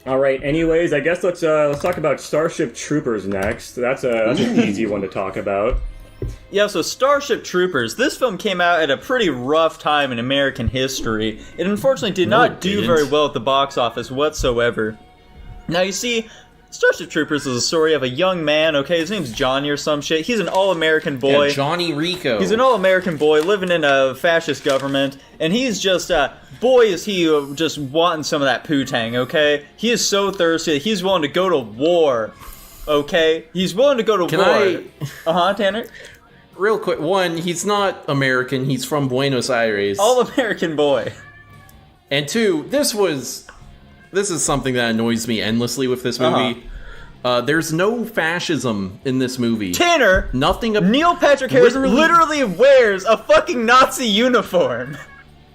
All right. Anyways, I guess let's talk about Starship Troopers next. That's an easy one to talk about. Yeah, so Starship Troopers. This film came out at a pretty rough time in American history. It unfortunately did not do very well at the box office whatsoever. Now, you see, Starship Troopers is a story of a young man, okay? His name's Johnny or some shit. He's an all-American boy. Yeah, Johnny Rico. He's an all-American boy living in a fascist government, and he's just, boy is he just wanting some of that poo-tang, okay? He is so thirsty that he's willing to go to war, okay? He's willing to go to war. Uh-huh, Tanner? Real quick, one, he's not American, he's from Buenos Aires. All-American boy. And two, this is something that annoys me endlessly with this movie. There's no fascism in this movie. Tanner! Neil Patrick Harris literally wears a fucking Nazi uniform.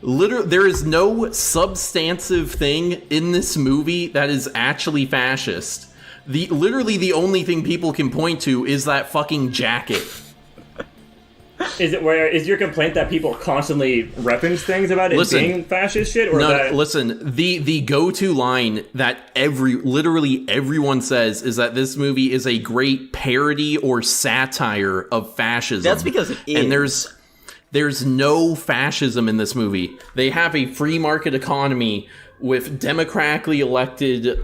There is no substantive thing in this movie that is actually fascist. Literally the only thing people can point to is that fucking jacket. Is your complaint that people constantly reference things about it being fascist shit? Or listen, the go-to line that literally everyone says is that this movie is a great parody or satire of fascism. That's because it is. And there's no fascism in this movie. They have a free market economy with democratically elected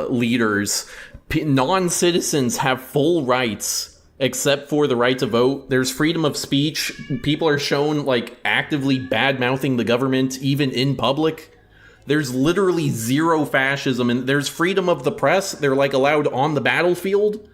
leaders. Non-citizens have full rights. Except for the right to vote. There's freedom of speech. People are shown, like, actively bad-mouthing the government, even in public. There's literally zero fascism, and there's freedom of the press. They're, like, allowed on the battlefield.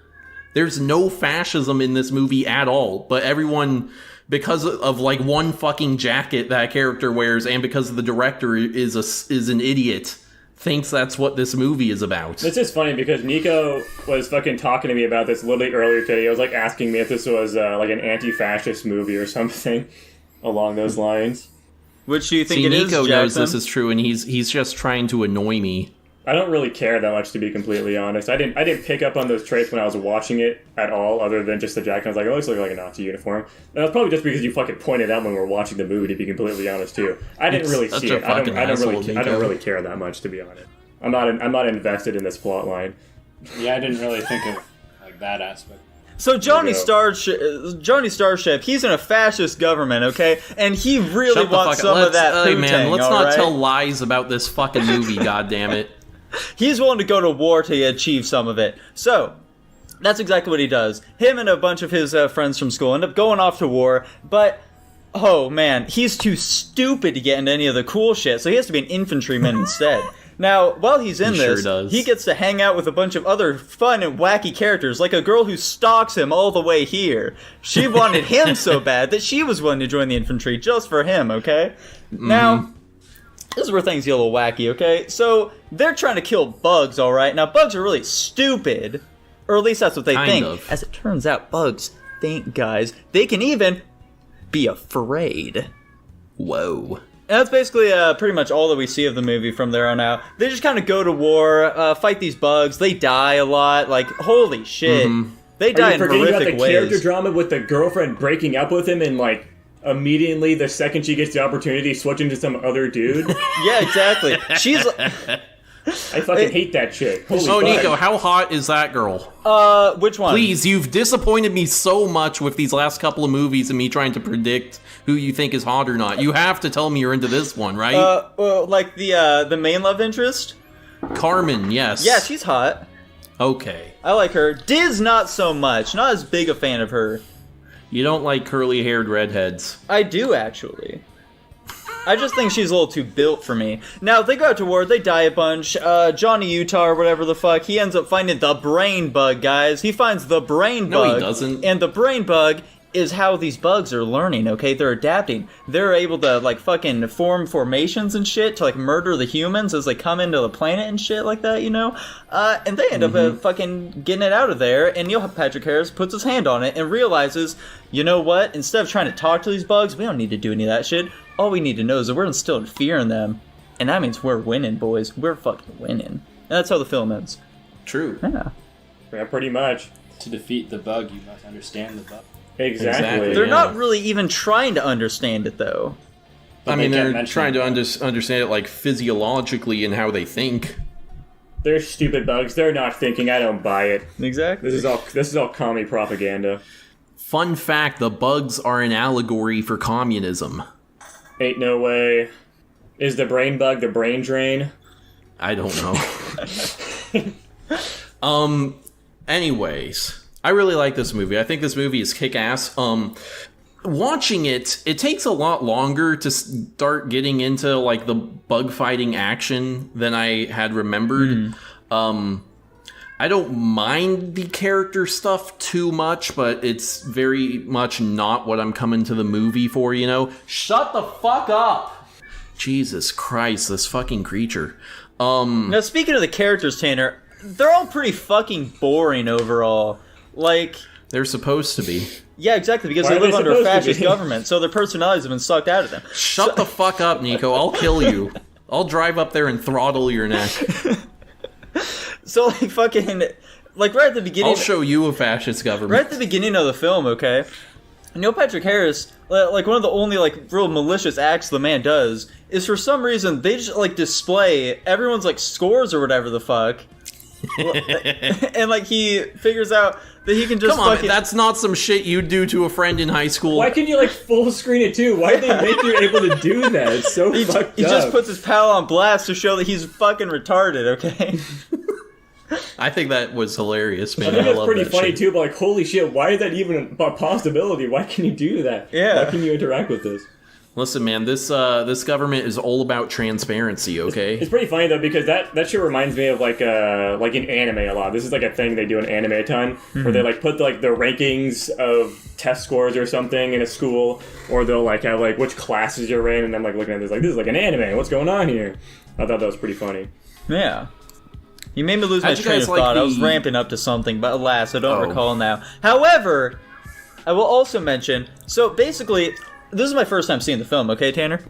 There's no fascism in this movie at all. But everyone, because of, like, one fucking jacket that a character wears, and because the director is an idiot, thinks that's what this movie is about. It's just funny because Nico was fucking talking to me about this literally earlier today. He was like asking me if this was like an anti-fascist movie or something along those lines. Which do you think it is, Nico Jackson? knows this is true, and he's just trying to annoy me. I don't really care that much, to be completely honest. I didn't pick up on those traits when I was watching it at all, other than just the jacket. I was like, oh, this looks like a Nazi uniform. And that's probably just because you fucking pointed out when we were watching the movie, to be completely honest, too. I didn't really see it. I don't really care that much, to be honest. I'm not invested in this plot line. Yeah, I didn't really think of like that aspect. So Johnny Starship, he's in a fascist government, okay? And he really wants some of that poo-tang, man, let's not right? tell lies about this fucking movie, goddammit. He's willing to go to war to achieve some of it. So, that's exactly what he does. Him and a bunch of his friends from school end up going off to war, but, oh man, he's too stupid to get into any of the cool shit, so he has to be an infantryman instead. Now, while he's in this, he gets to hang out with a bunch of other fun and wacky characters, like a girl who stalks him all the way here. She wanted him so bad that she was willing to join the infantry just for him, okay? Now, this is where things get a little wacky, okay? So, they're trying to kill bugs, alright? Now, bugs are really stupid. Or at least that's what they think. As it turns out, bugs think, guys, they can even be afraid. Whoa. And that's basically pretty much all that we see of the movie from there on out. They just kind of go to war, fight these bugs. They die a lot. Like, holy shit. They die in horrific ways. Are you forgetting about the character drama with the girlfriend breaking up with him and, like, immediately the second she gets the opportunity switching to some other dude? Yeah, exactly. She's... I fucking hate that chick. Holy fuck. Nico, how hot is that girl? Which one? Please, you've disappointed me so much with these last couple of movies and me trying to predict who you think is hot or not. You have to tell me you're into this one, right? Like the main love interest? Carmen, yes. Yeah, she's hot. Okay. I like her. Diz, not so much. Not as big a fan of her. You don't like curly-haired redheads. I do, actually. I just think she's a little too built for me. Now, they go out to war, they die a bunch. Johnny Utah, or whatever the fuck, he ends up finding the brain bug, guys. He finds the brain bug. No, he doesn't. And the brain bug is how these bugs are learning, okay? They're adapting. They're able to, like, fucking form formations and shit to, like, murder the humans as they come into the planet and shit like that, you know? And they end up fucking getting it out of there, and Neil Patrick Harris puts his hand on it and realizes, you know what? Instead of trying to talk to these bugs, we don't need to do any of that shit. All we need to know is that we're instilling fear in them. And that means we're winning, boys. We're fucking winning. And that's how the film ends. True. Yeah, pretty much. To defeat the bug, you must understand the bug. Exactly. They're not really even trying to understand it, though. But I mean, they're trying to understand it, like, physiologically and how they think. They're stupid bugs. They're not thinking. I don't buy it. Exactly. This is all commie propaganda. Fun fact, the bugs are an allegory for communism. Ain't no way. Is the brain bug the brain drain? I don't know. Anyways, I really like this movie. I think this movie is kick-ass. Watching it takes a lot longer to start getting into like the bug fighting action than I had remembered. I don't mind the character stuff too much, but it's very much not what I'm coming to the movie for, you know? Shut the fuck up! Jesus Christ, this fucking creature. Now, speaking of the characters, Tanner, they're all pretty fucking boring overall. Like... They're supposed to be. Yeah, exactly, because Why they are live they under a supposed to fascist be? government, so their personalities have been sucked out of them. Shut the fuck up, Nico. I'll kill you. I'll drive up there and throttle your neck. So, like, fucking... Like, right at the beginning... I'll show you a fascist government. Right at the beginning of the film, okay? Neil Patrick Harris, like, one of the only, like, real malicious acts the man does is, for some reason, they just, like, display everyone's, like, scores or whatever the fuck. And, like, he figures out that he can just Come on, fucking... that's not some shit you'd do to a friend in high school. Why can you like full screen it too? Why did they make you able to do that? It's so fucked up. He just puts his pal on blast to show that he's fucking retarded, okay? I think that was hilarious, I man. think I that's love pretty that funny shit. too, but like, holy shit, why is that even a possibility? Why can you do that? Yeah. Why can you interact with this? Listen, man, this government is all about transparency, okay? It's pretty funny though, because that shit reminds me of like an anime a lot. This is like a thing they do in anime a ton, where they like put like the rankings of test scores or something in a school, or they'll like have like which classes you're in, and I'm like looking at this like, this is like an anime. What's going on here? I thought that was pretty funny. Yeah. You made me lose my How'd you train guys of like thought. I was the- ramping up to something, but alas, I don't Oh. recall now. However, I will also mention, so basically, this is my first time seeing the film, okay, Tanner?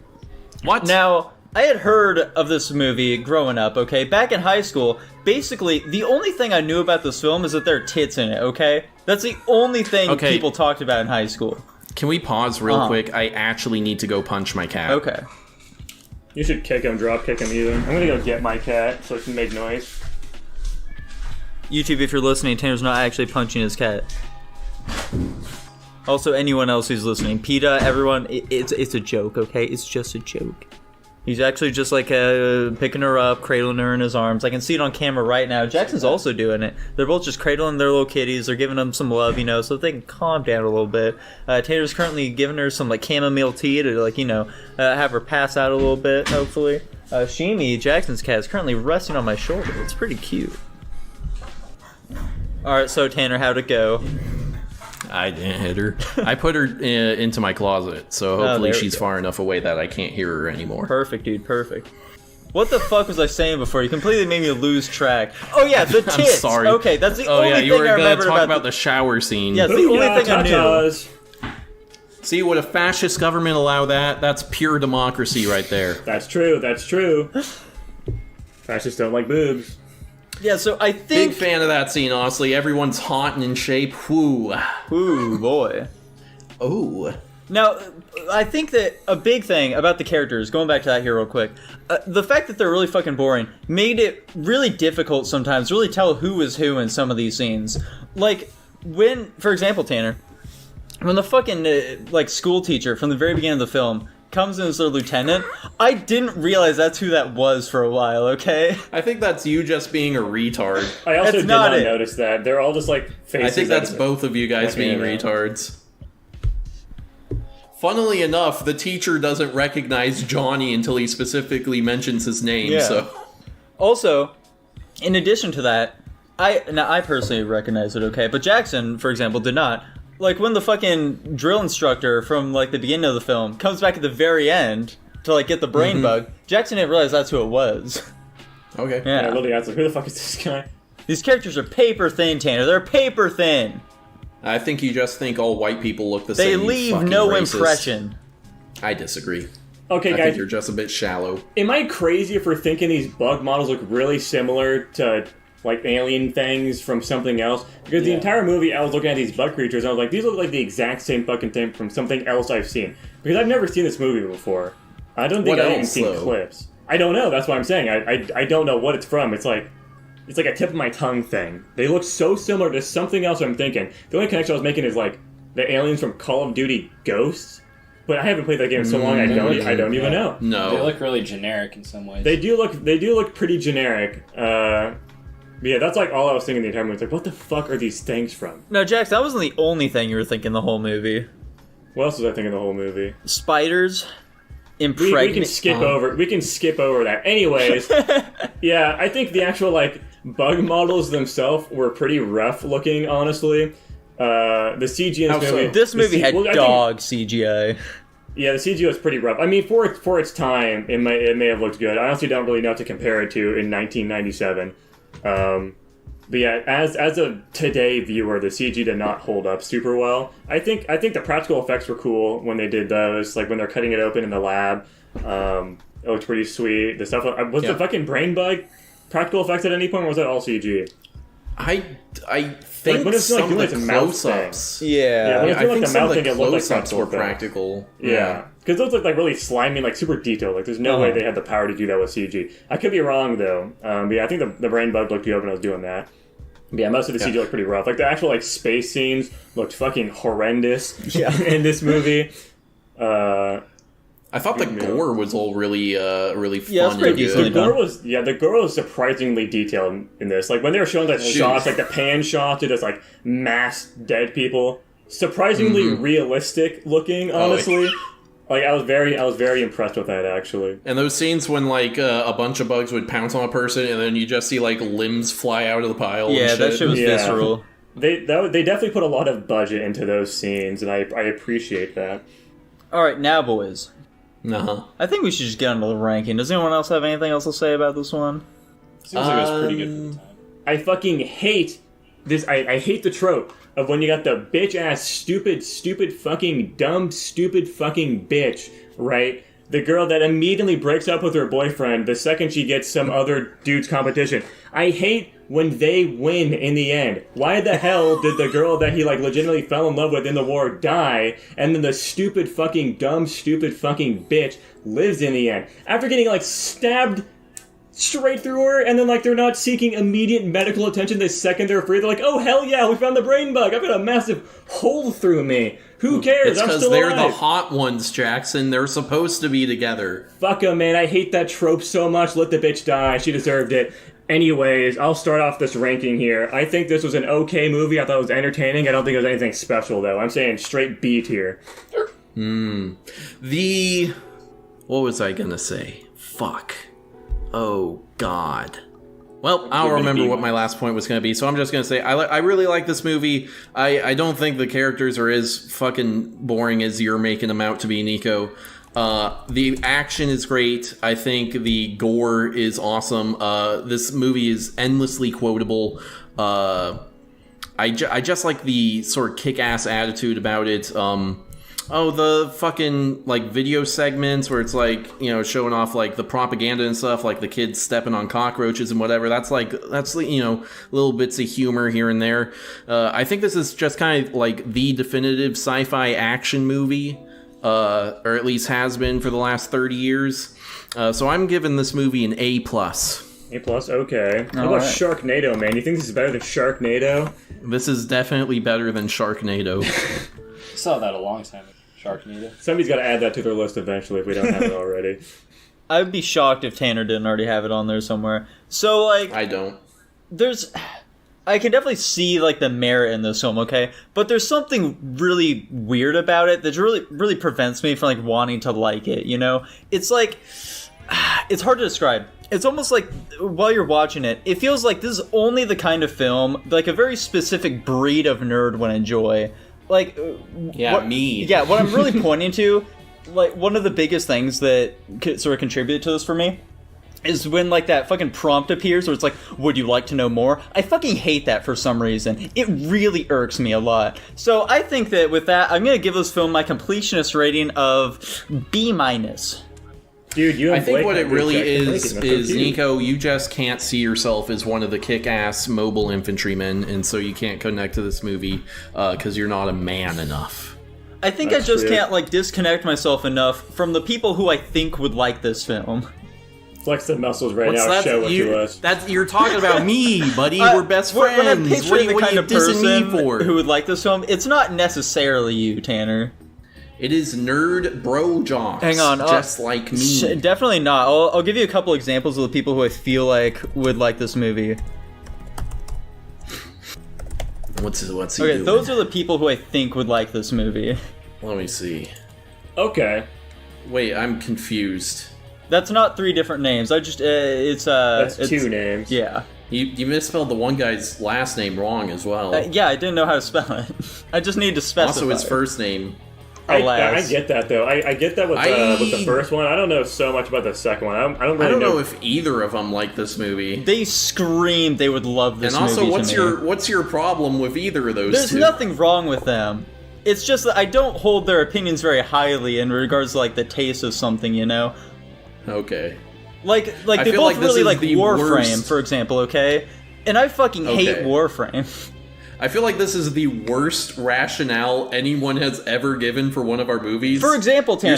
What? Now, I had heard of this movie growing up, okay? Back in high school, basically, the only thing I knew about this film is that there are tits in it, okay? That's the only thing Okay. people talked about in high school. Can we pause real quick? I actually need to go punch my cat. Okay. You should kick him, drop kick him either. I'm gonna go get my cat so it can make noise. YouTube, if you're listening, Tanner's not actually punching his cat. Also, anyone else who's listening, PETA, everyone, it's a joke, okay? It's just a joke. He's actually just like picking her up, cradling her in his arms. I can see it on camera right now. Jackson's also doing it. They're both just cradling their little kitties. They're giving them some love, you know, so they can calm down a little bit. Taylor's currently giving her some like chamomile tea to like, you know, have her pass out a little bit, hopefully. Shimi, Jackson's cat, is currently resting on my shoulder. It's pretty cute. Alright, so Tanner, how'd it go? I didn't hit her. I put her into my closet, so hopefully there we she's go. far enough away that I can't hear her anymore. Perfect, dude, perfect. What the fuck was I saying before? You completely made me lose track. Oh yeah, the tits! I'm sorry. Okay, that's the Oh only yeah, thing you were I gonna remember talk about about the shower scene. Yeah, it's the only Booyah, thing I knew. tatas. See, would a fascist government allow that? That's pure democracy right there. That's true, that's true. Fascists don't like boobs. Yeah, so I Big think... fan of that scene, honestly. Everyone's hot and in shape. Whoo. Ooh, boy. Oh. Now, I think that a big thing about the characters, going back to that here real quick, the fact that they're really fucking boring made it really difficult sometimes to really tell who is who in some of these scenes. Like, when, for example, Tanner, when the fucking, like, school teacher from the very beginning of the film comes in as their lieutenant, I didn't realize that's who that was for a while, okay? I think that's you just being a retard. I also That's did not not it. notice that. They're all just like faces. I think that's that- both of you guys Okay, being yeah. retards. Funnily enough, the teacher doesn't recognize Johnny until he specifically mentions his name, Yeah. so... Also, in addition to that, I personally recognize it, okay, but Jackson, for example, did not. Like, when the fucking drill instructor from, like, the beginning of the film comes back at the very end to, like, get the brain bug, Jackson didn't realize that's who it was. Okay. Yeah, Yeah. literally, I was like, who the fuck is this guy? These characters are paper thin, Tanner. They're paper thin. I think you just think all white people look the They same. you leave fucking no racist. impression. I disagree. Okay, I guys, think you're just a bit shallow. am I crazy for thinking these bug models look really similar to, like, alien things from something else? Because the Yeah. entire movie, I was looking at these bug creatures, and I was like, these look like the exact same fucking thing from something else I've seen. Because I've never seen this movie before. I don't think What I've even else, seen though? clips. I don't know, that's what I'm saying. I don't know what it's from. It's like, it's like a tip of my tongue thing. They look so similar to something else I'm thinking. The only connection I was making is like the aliens from Call of Duty Ghosts, but I haven't played that game in so long I don't even know. No. They look really generic in some ways. They do look pretty generic. But yeah, that's like all I was thinking the entire movie. It's like, what the fuck are these things from? No, Jax, that wasn't the only thing you were thinking the whole movie. What else was I thinking the whole movie? Spiders. We can skip over that. Anyways, yeah, I think the actual like bug models themselves were pretty rough looking, honestly. The CG in this movie. This movie had dog CGI. Yeah, the CG was pretty rough. I mean, for its time, it may have looked good. I honestly don't really know what to compare it to in 1997. But yeah, as a today viewer, the CG did not hold up super well. I think the practical effects were cool when they did those, like when they're cutting it open in the lab. It looked pretty sweet. The stuff was the fucking brain bug practical effects at any point, or was that all CG? I think when it's, like, some of doing the its mouth close-ups. Yeah. when it's I doing, think like, the some mouth of the thing, it looked like close-ups were practical. practical. Yeah. Because those look like really slimy, like super detailed. Like there's no way they had the power to do that with CG. I could be wrong though. But yeah, I think the brain bug looked good when I was doing that. But yeah, most of the CG looked pretty rough. Like the actual like space scenes looked fucking horrendous in this movie. I thought the gore was all really fun. Yeah, it's pretty and good. decent. The gore was surprisingly detailed in this. Like when they were showing the shots, like the pan shots of just like mass dead people, surprisingly realistic looking. Honestly, like I was very impressed with that actually. And those scenes when like a bunch of bugs would pounce on a person, and then you just see like limbs fly out of the pile. Yeah, and shit. that shit was visceral. They definitely put a lot of budget into those scenes, and I appreciate that. All right, now boys. Uh-huh. I think we should just get into the ranking. Does anyone else have anything else to say about this one? Seems like it was pretty good for the time. I fucking hate this. I hate the trope of when you got the bitch ass stupid fucking dumb stupid fucking bitch, right? The girl that immediately breaks up with her boyfriend the second she gets some other dude's competition. I hate when they win in the end. Why the hell did the girl that he like legitimately fell in love with in the war die, and then the stupid fucking dumb stupid fucking bitch lives in the end? After getting like stabbed straight through her, and then like they're not seeking immediate medical attention the second they're free. They're like, oh hell yeah, we found the brain bug. I've got a massive hole through me. Who cares? It's I'm because still they're alive. the hot ones, Jackson. They're supposed to be together. Fuck 'em, man. I hate that trope so much. Let the bitch die. She deserved it. Anyways, I'll start off this ranking here. I think this was an okay movie. I thought it was entertaining. I don't think it was anything special, though. I'm saying straight B tier. What was I gonna say? Fuck. Oh, God. Well, I don't remember what my last point was going to be, so I'm just going to say I really like this movie. I don't think the characters are as fucking boring as you're making them out to be, Nico. The action is great. I think the gore is awesome. This movie is endlessly quotable. I just like the sort of kick-ass attitude about it. The fucking, like, video segments where it's, like, you know, showing off, like, the propaganda and stuff, like the kids stepping on cockroaches and whatever. That's, you know, little bits of humor here and there. I think this is just kind of, like, the definitive sci-fi action movie, or at least has been for the last 30 years. So I'm giving this movie an A+. A+, okay. How about right. Sharknado, man? You think this is better than Sharknado? This is definitely better than Sharknado. I saw that a long time ago. Sharknado. Somebody's got to add that to their list eventually if we don't have it already. I'd be shocked if Tanner didn't already have it on there somewhere. So, like, I don't. I can definitely see, like, the merit in this film, okay? But there's something really weird about it that really prevents me from, like, wanting to like it, you know? It's like, it's hard to describe. It's almost like, while you're watching it, it feels like this is only the kind of film, like, a very specific breed of nerd would enjoy. Like, me. Yeah, what I'm really pointing to, like, one of the biggest things that sort of contributed to this for me is when, like, that fucking prompt appears where it's like, would you like to know more? I fucking hate that for some reason. It really irks me a lot. So I think that with that, I'm going to give this film my completionist rating of B-. Dude, you and I think Blake what have it good really checks and is Lincoln. That's so cute. Nico, you just can't see yourself as one of the kick-ass mobile infantrymen, and so you can't connect to this movie because you're not a man enough. I think That's I just true. can't, like, disconnect myself enough from the people who I think would like this film. Flex the muscles right What's now. that? Show it to us. That's you're talking about me, buddy. We're best friends. When I'm picturing the what kind are of you dissing me person for? who would like this film, it's not necessarily you, Tanner. It is nerd bro jocks. Hang on, just like me. Definitely not. I'll give you a couple examples of the people who I feel like would like this movie. What's he Okay, doing? those are the people who I think would like this movie. Let me see. Okay. Wait, I'm confused. That's not 3 different names. I just it's That's it's, 2 names. Yeah. You misspelled the one guy's last name wrong as well. Yeah, I didn't know how to spell it. I just need to specify. Also, his first name. I Alas. get that though. I get that with the first one. I don't know so much about the second one. I don't really know if either of them like this movie. They screamed they would love this And also, movie. what's your problem with either of those There's two? nothing wrong with them. It's just that I don't hold their opinions very highly in regards to like the taste of something, you know? Okay. Like I they feel both like this really is like the Warframe, worst. for example, okay? And I fucking hate Okay. Warframe. I feel like this is the worst rationale anyone has ever given for one of our movies. For example, Tanner.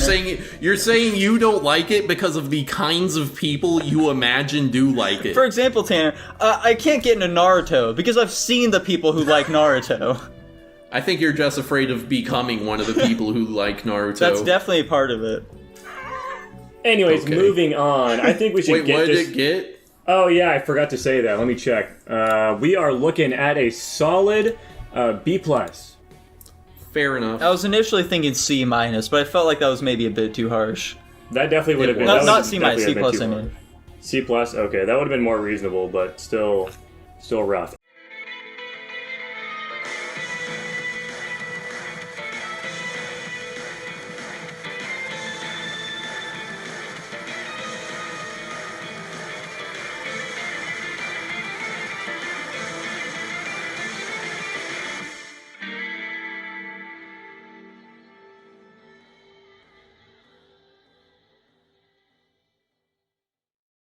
You're saying you don't like it because of the kinds of people you imagine do like it. For example, Tanner, I can't get into Naruto because I've seen the people who like Naruto. I think you're just afraid of becoming one of the people who like Naruto. That's definitely a part of it. Anyways, Okay. moving on. I think we should Wait, get what this. did it get? Oh yeah, I forgot to say that. Let me check. We are looking at a solid B+. Fair enough. I was initially thinking C-, but I felt like that was maybe a bit too harsh. That definitely would have been. was. that Not would C-, definitely C+, have been too I hard. mean. C+. Okay, that would have been more reasonable, but still rough.